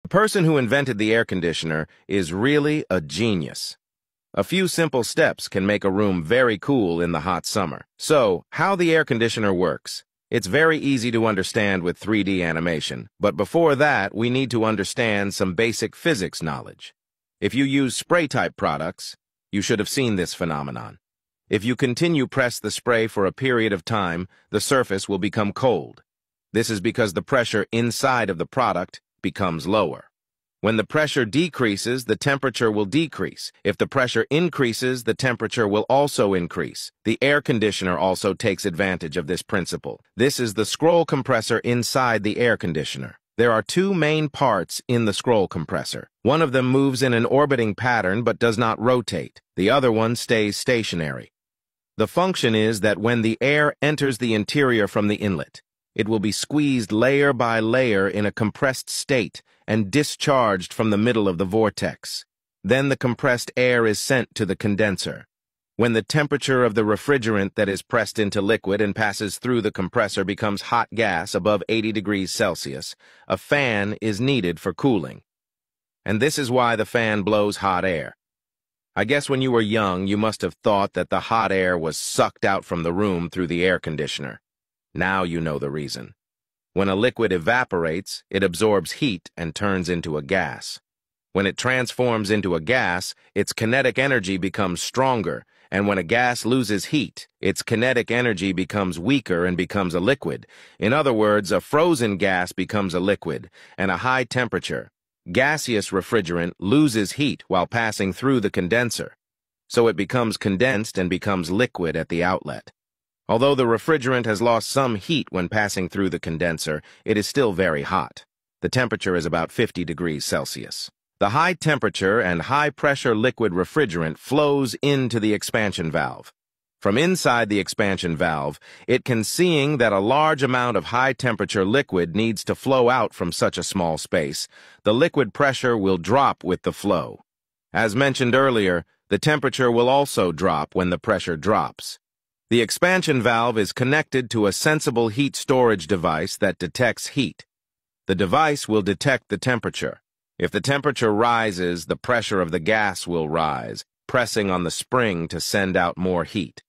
The person who invented the air conditioner is really a genius. A few simple steps can make a room very cool in the hot summer. So, how the air conditioner works. It's very easy to understand with 3D animation, but before that, we need to understand some basic physics knowledge. If you use spray-type products, you should have seen this phenomenon. If you continue press the spray for a period of time, the surface will become cold. This is because the pressure inside of the product becomes lower. When the pressure decreases, the temperature will decrease. If the pressure increases, the temperature will also increase. The air conditioner also takes advantage of this principle. This is the scroll compressor inside the air conditioner. There are two main parts in the scroll compressor. One of them moves in an orbiting pattern but does not rotate. The other one stays stationary. The function is that when the air enters the interior from the inlet, it will be squeezed layer by layer in a compressed state and discharged from the middle of the vortex. Then the compressed air is sent to the condenser. When the temperature of the refrigerant that is pressed into liquid and passes through the compressor becomes hot gas above 80 degrees Celsius, a fan is needed for cooling. And this is why the fan blows hot air. I guess when you were young, you must have thought that the hot air was sucked out from the room through the air conditioner. Now you know the reason. When a liquid evaporates, it absorbs heat and turns into a gas. When it transforms into a gas, its kinetic energy becomes stronger, and when a gas loses heat, its kinetic energy becomes weaker and becomes a liquid. In other words, a frozen gas becomes a liquid, and a high temperature, gaseous refrigerant loses heat while passing through the condenser, so it becomes condensed and becomes liquid at the outlet. Although the refrigerant has lost some heat when passing through the condenser, it is still very hot. The temperature is about 50 degrees Celsius. The high temperature and high pressure liquid refrigerant flows into the expansion valve. From inside the expansion valve, it can seeing that a large amount of high temperature liquid needs to flow out from such a small space, the liquid pressure will drop with the flow. As mentioned earlier, the temperature will also drop when the pressure drops. The expansion valve is connected to a sensible heat storage device that detects heat. The device will detect the temperature. If the temperature rises, the pressure of the gas will rise, pressing on the spring to send out more heat.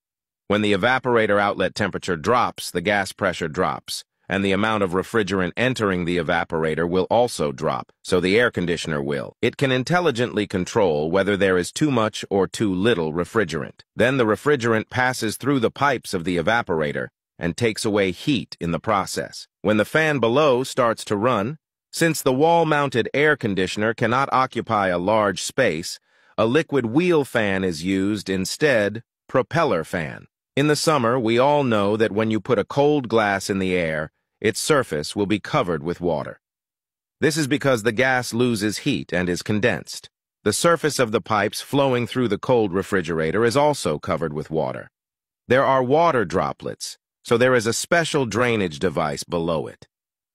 When the evaporator outlet temperature drops, the gas pressure drops, and the amount of refrigerant entering the evaporator will also drop, so the air conditioner will. It can intelligently control whether there is too much or too little refrigerant. Then the refrigerant passes through the pipes of the evaporator and takes away heat in the process. When the fan below starts to run, since the wall-mounted air conditioner cannot occupy a large space, a liquid wheel fan is used instead, propeller fan. In the summer, we all know that when you put a cold glass in the air, its surface will be covered with water. This is because the gas loses heat and is condensed. The surface of the pipes flowing through the cold refrigerator is also covered with water. There are water droplets, so there is a special drainage device below it.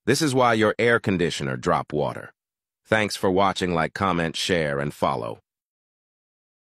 This is why your air conditioner drops water. Thanks for watching. Like, comment, share, and follow.